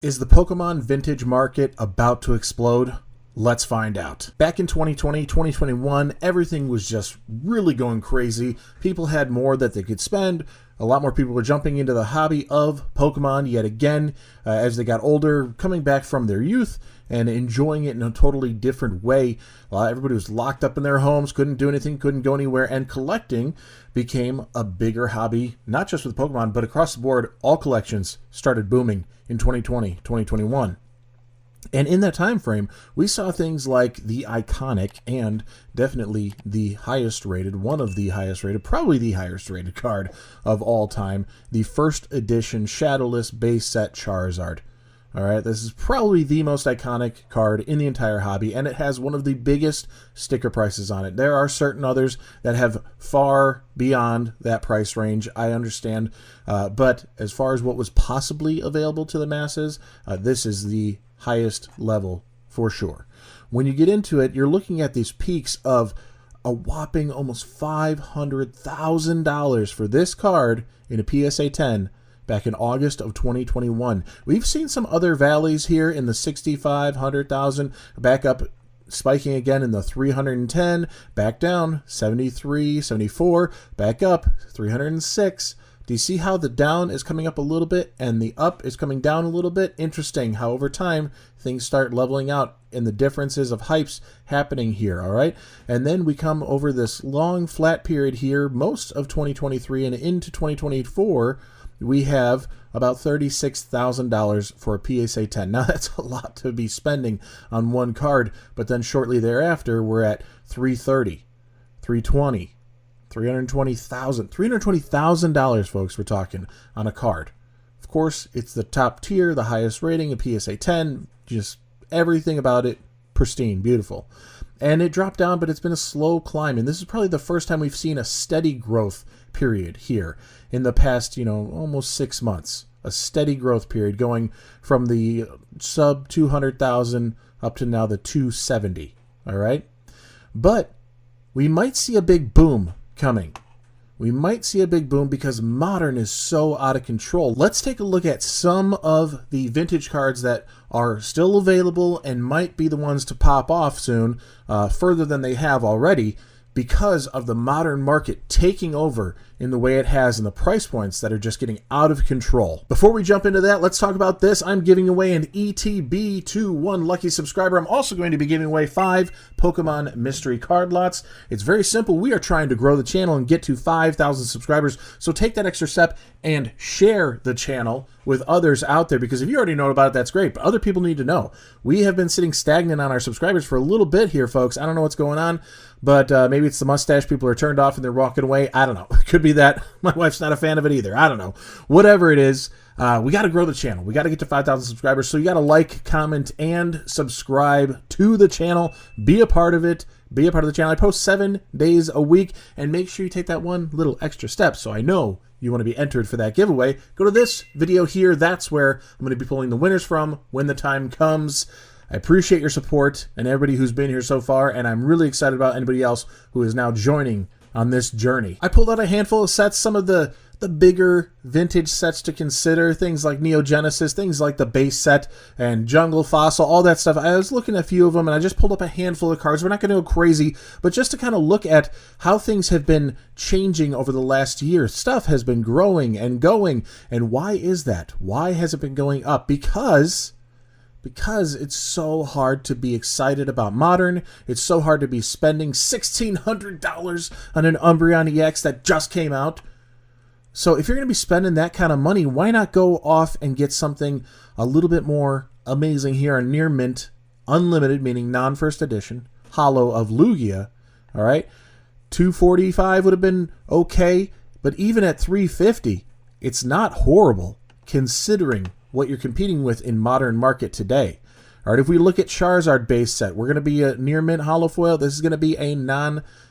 Is the Pokemon vintage market about to explode? Let's find out. Back in 2020, 2021, everything was just really going crazy. People had more that they could spend. A lot more people were jumping into the hobby of Pokemon yet again as they got older, coming back from their youth and enjoying it in a totally different way. Everybody was locked up in their homes, couldn't do anything, couldn't go anywhere, and collecting became a bigger hobby, not just with Pokemon, but across the board. All collections started booming in 2020, 2021. And in that time frame, we saw things like the iconic and definitely the highest rated, one of the highest rated, probably the highest rated card of all time, the first edition Shadowless base set Charizard. All right, this is probably the most iconic card in the entire hobby, and it has one of the biggest sticker prices on it. There are certain others that have far beyond that price range, I understand, but as far as what was possibly available to the masses, this is the highest level for sure. When you get into it, you're looking at these peaks of a whopping almost $500,000 for this card in a PSA 10 back in August of 2021. We've seen some other valleys here in the 65, 100,000, back up, spiking again in the 310, back down 73, 74, back up 306. Do you see how the down is coming up a little bit and the up is coming down a little bit? Interesting how over time things start leveling out and the differences of hypes happening here, all right? And then we come over this long flat period here, most of 2023 and into 2024, we have about $36,000 for a PSA 10. Now that's a lot to be spending on one card, but then shortly thereafter we're at $330, $320, $320,000, folks, we're talking on a card. Of course, it's the top tier, the highest rating, a PSA 10, just everything about it pristine, beautiful. And it dropped down, but it's been a slow climb, and this is probably the first time we've seen a steady growth period here in the past, almost 6 months. A steady growth period going from the sub 200,000 up to now the 270, all right? But we might see a big boom coming. We might see a big boom because Modern is so out of control. Let's take a look at some of the vintage cards that are still available and might be the ones to pop off soon, further than they have already, because of the Modern market taking over in the way it has and the price points that are just getting out of control. Before we jump into that, let's talk about this. I'm giving away an ETB to one lucky subscriber. I'm also going to be giving away 5 Pokemon mystery card lots. It's very simple. We are trying to grow the channel and get to 5,000 subscribers. So take that extra step and share the channel with others out there, because if you already know about it, that's great, but other people need to know. We have been sitting stagnant on our subscribers for a little bit here, folks. I don't know what's going on, but maybe it's the mustache. People are turned off and they're walking away. I don't know. It could be that. My wife's not a fan of it either. I don't know. Whatever it is, we got to grow the channel. We got to get to 5,000 subscribers. So you got to like, comment, and subscribe to the channel. Be a part of it. Be a part of the channel. I post 7 days a week, and make sure you take that one little extra step so I know you want to be entered for that giveaway. Go to this video here. That's where I'm going to be pulling the winners from when the time comes. I appreciate your support and everybody who's been here so far, and I'm really excited about anybody else who is now joining on this journey. I pulled out a handful of sets, some of the bigger vintage sets to consider, things like Neo Genesis, things like the base set and Jungle Fossil, all that stuff. I was looking at a few of them, and I just pulled up a handful of cards. We're not going to go crazy, but just to kind of look at how things have been changing over the last year. Stuff has been growing and going, and why is that? Why has it been going up? Because it's so hard to be excited about Modern. It's so hard to be spending $1,600 on an Umbreon EX that just came out. So if you're going to be spending that kind of money, why not go off and get something a little bit more amazing here on Near Mint Unlimited, meaning non-first edition, Holo of Lugia, all right? $245 would have been okay, but even at $350, it's not horrible considering what you're competing with in Modern market today. All right, if we look at Charizard base set, we're going to be a Near Mint Holo Foil. This is going to be a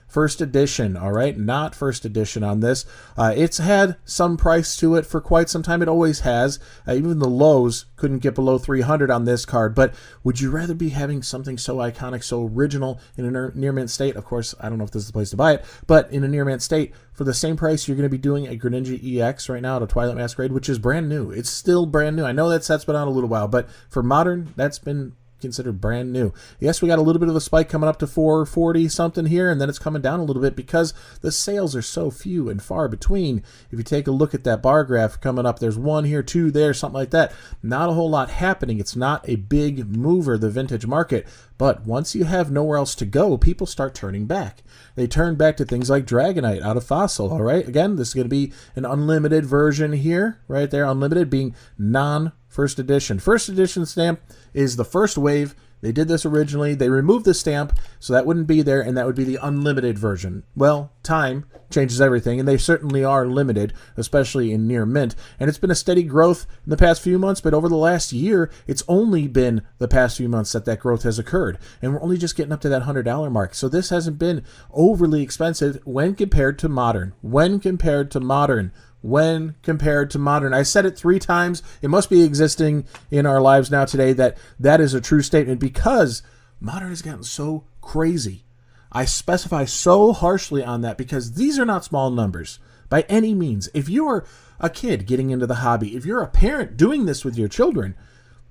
first edition, all right? Not first edition on this. It's had some price to it for quite some time. It always has. Even the lows couldn't get below 300 on this card. But would you rather be having something so iconic, so original in a near mint state? Of course, I don't know if this is the place to buy it, but in a near mint state, for the same price, you're going to be doing a Greninja EX right now at a Twilight Masquerade, which is brand new. It's still brand new. I know that set's been out a little while, but for Modern, that's been considered brand new. Yes, we got a little bit of a spike coming up to 440 something here, and then it's coming down a little bit because the sales are so few and far between. If you take a look at that bar graph coming up, there's one here, two there, something like that. Not a whole lot happening. It's not a big mover, the vintage market. But once you have nowhere else to go, people start turning back. They turn back to things like Dragonite out of Fossil, all right? Again, this is going to be an unlimited version here, right there. Unlimited being non-first edition. First edition stamp is the first wave. They did this originally. They removed the stamp, so that wouldn't be there, and that would be the unlimited version. Well, time changes everything, and they certainly are limited, especially in near mint. And it's been a steady growth in the past few months, but over the last year, it's only been the past few months that growth has occurred. And we're only just getting up to that $100 mark. So this hasn't been overly expensive when compared to Modern. When compared to Modern. When compared to Modern. I said it 3 times. It must be existing in our lives now today that is a true statement because Modern has gotten so crazy. I specify so harshly on that because these are not small numbers by any means. If you're a kid getting into the hobby, if you're a parent doing this with your children,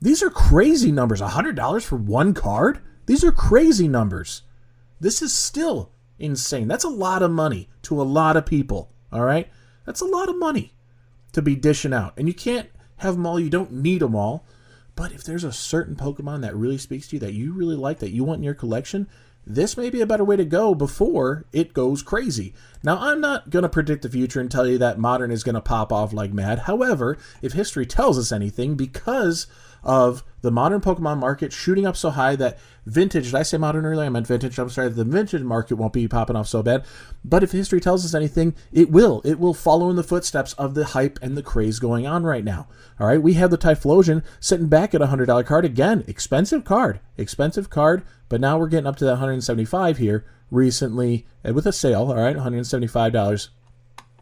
these are crazy numbers. $100 for one card? These are crazy numbers. This is still insane. That's a lot of money to a lot of people, all right? That's a lot of money to be dishing out. And you can't have them all. You don't need them all. But if there's a certain Pokemon that really speaks to you, that you really like, that you want in your collection, this may be a better way to go before it goes crazy. Now, I'm not going to predict the future and tell you that Modern is going to pop off like mad. However, if history tells us anything, because of the modern Pokemon market shooting up so high that vintage, did I say Modern earlier? I meant vintage. I'm sorry, the vintage market won't be popping off so bad. But if history tells us anything, it will. It will follow in the footsteps of the hype and the craze going on right now. All right, we have the Typhlosion sitting back at a $100 card. Again, expensive card, but now we're getting up to that $175 here recently with a sale, all right, $175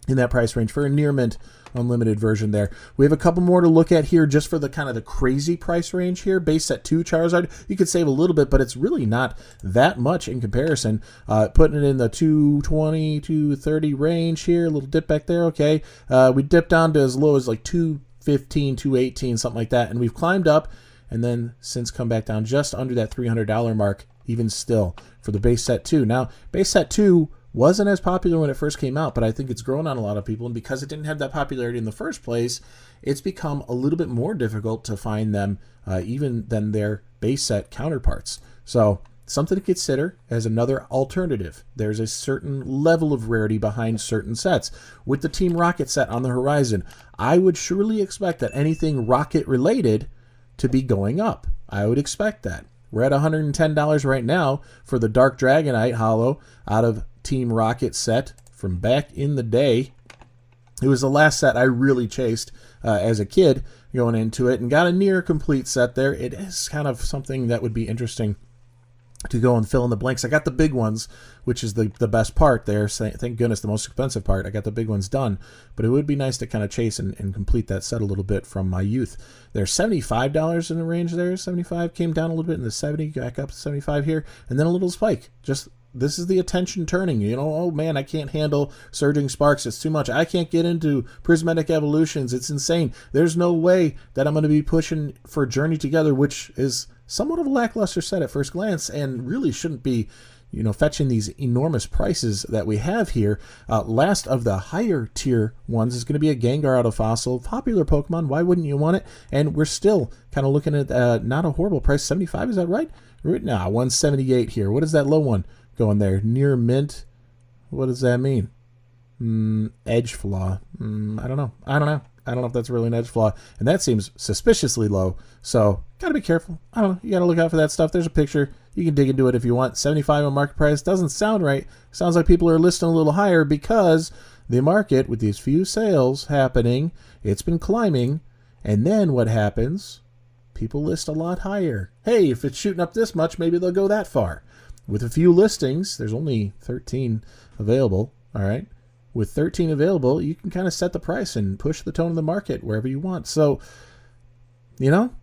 in that price range for a near mint unlimited version there. We have a couple more to look at here just for the kind of the crazy price range here. Base set 2 Charizard, you could save a little bit, but it's really not that much in comparison. Putting it in the 220, 230 range here, a little dip back there, okay. We dipped down to as low as like 215, 218, something like that, and we've climbed up and then since come back down just under that $300 mark, even still, for the base set 2. Now, base set 2 wasn't as popular when it first came out, but I think it's grown on a lot of people, and because it didn't have that popularity in the first place, it's become a little bit more difficult to find them even than their base set counterparts. So something to consider as another alternative. There's a certain level of rarity behind certain sets. With the Team Rocket set on the horizon, I would surely expect that anything Rocket related to be going up. I would expect that. We're at $110 right now for the Dark Dragonite Holo out of Team Rocket set from back in the day. It was the last set I really chased as a kid going into it and got a near complete set there. It is kind of something that would be interesting to go and fill in the blanks. I got the big ones, which is the best part there. Thank goodness, the most expensive part. I got the big ones done, but it would be nice to kind of chase and complete that set a little bit from my youth. There's $75 in the range there. 75 came down a little bit in the 70, back up to 75 here, and then a little spike. Just this is the attention turning, you know, oh man, I can't handle Surging Sparks. It's too much. I can't get into Prismatic Evolutions. It's insane. There's no way that I'm going to be pushing for Journey Together, which is somewhat of a lackluster set at first glance and really shouldn't be, you know, fetching these enormous prices that we have here. Last of the higher tier ones is going to be a Gengar out of Fossil. Popular Pokemon. Why wouldn't you want it? And we're still kind of looking at not a horrible price. 75, is that right? Nah, 178 here. What is that low one going there? Near mint. What does that mean? Edge flaw. I don't know. I don't know if that's really an edge flaw. And that seems suspiciously low. So, got to be careful. I don't know. You got to look out for that stuff. There's a picture. You can dig into it if you want. 75 on market price. Doesn't sound right. Sounds like people are listing a little higher because the market, with these few sales happening, it's been climbing. And then what happens? People list a lot higher. Hey, if it's shooting up this much, maybe they'll go that far. with a few listings, there's only 13 available, all right? With 13 available, you can kind of set the price and push the tone of the market wherever you want. So, you know,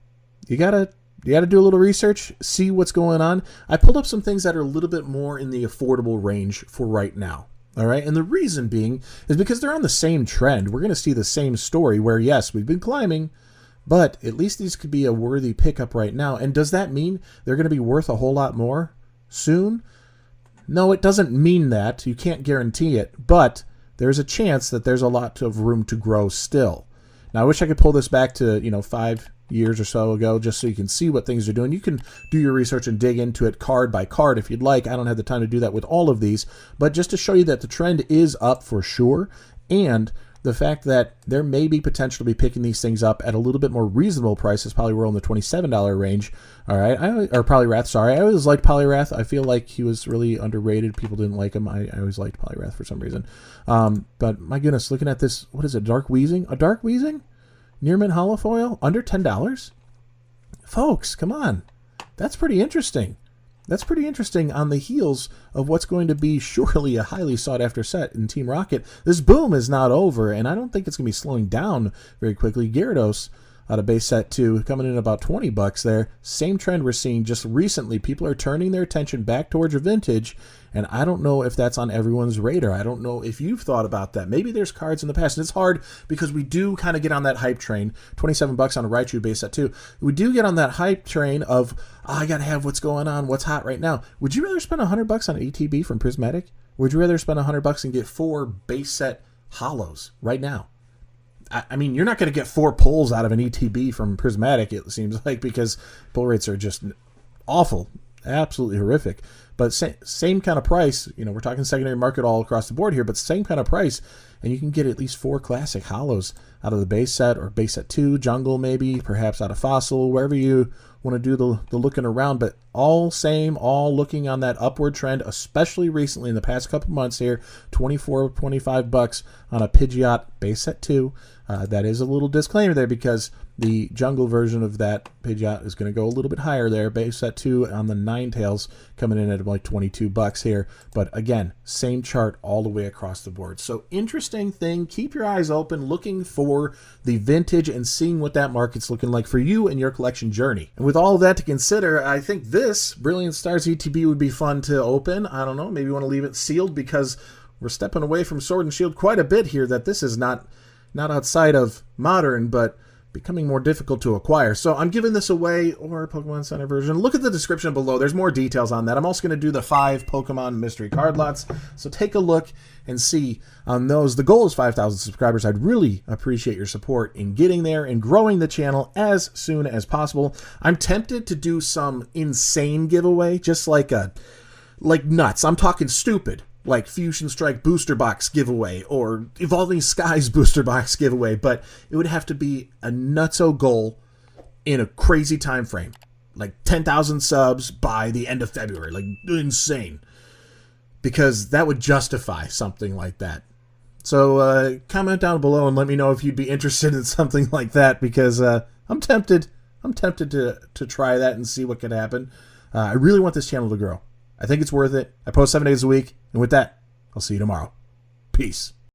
you gotta do a little research, see what's going on. I pulled up some things that are a little bit more in the affordable range for right now. All right. And the reason being is because they're on the same trend. We're going to see the same story where, yes, we've been climbing, but at least these could be a worthy pickup right now. And does that mean they're going to be worth a whole lot more soon? No, it doesn't mean that. You can't guarantee it, but there's a chance that there's a lot of room to grow still. Now, I wish I could pull this back to, 5 years or so ago, just so you can see what things are doing. You can do your research and dig into it card by card if you'd like. I don't have the time to do that with all of these, but just to show you that the trend is up for sure, and the fact that there may be potential to be picking these things up at a little bit more reasonable prices. Probably we're in the $27 range. All right, or Polyrath. Sorry, I always liked Polyrath. I feel like he was really underrated. People didn't like him. I always liked Polyrath for some reason. But my goodness, looking at this, what is it? Dark Weezing? A Dark Weezing? Nearman Holofoil? Under $10? Folks, come on. That's pretty interesting. That's pretty interesting on the heels of what's going to be surely a highly sought-after set in Team Rocket. This boom is not over, and I don't think it's going to be slowing down very quickly. Gyarados out of base set 2, coming in about $20 there. Same trend we're seeing just recently. People are turning their attention back towards your vintage, and I don't know if that's on everyone's radar. I don't know if you've thought about that. Maybe there's cards in the past, and it's hard because we do kind of get on that hype train. $27 on a Raichu base set 2. We do get on that hype train of, I got to have what's going on, what's hot right now. Would you rather spend $100 on an ATB from Prismatic? Would you rather spend $100 and get 4 base set holos right now? I mean, you're not going to get 4 pulls out of an ETB from Prismatic, it seems like, because pull rates are just awful, absolutely horrific. But same kind of price, we're talking secondary market all across the board here, but same kind of price, and you can get at least 4 classic holos out of the base set, or base set 2, jungle maybe, perhaps out of fossil, wherever you want to do the looking around, but all same, all looking on that upward trend, especially recently in the past couple months here. $24, $25 on a Pidgeot base set 2. That is a little disclaimer there because the jungle version of that Pidgeot is going to go a little bit higher there. Base set 2 on the Ninetales coming in at like $22 here. But again, same chart all the way across the board. So interesting thing. Keep your eyes open, looking for the vintage and seeing what that market's looking like for you and your collection journey. And with all of that to consider, I think this Brilliant Stars ETB would be fun to open. I don't know, maybe you want to leave it sealed because we're stepping away from Sword and Shield quite a bit here, that this is not outside of modern, but becoming more difficult to acquire. So I'm giving this away, or Pokemon Center version. Look at the description below. There's more details on that. I'm also going to do the 5 Pokemon mystery card lots. So take a look and see on those. The goal is 5,000 subscribers. I'd really appreciate your support in getting there and growing the channel as soon as possible. I'm tempted to do some insane giveaway, just like nuts. I'm talking stupid, like Fusion Strike Booster Box giveaway or Evolving Skies Booster Box giveaway, but it would have to be a nutso goal in a crazy time frame, like 10,000 subs by the end of February, like insane, because that would justify something like that. So comment down below and let me know if you'd be interested in something like that, because I'm tempted to try that and see what could happen. I really want this channel to grow. I think it's worth it. I post 7 days a week. And with that, I'll see you tomorrow. Peace.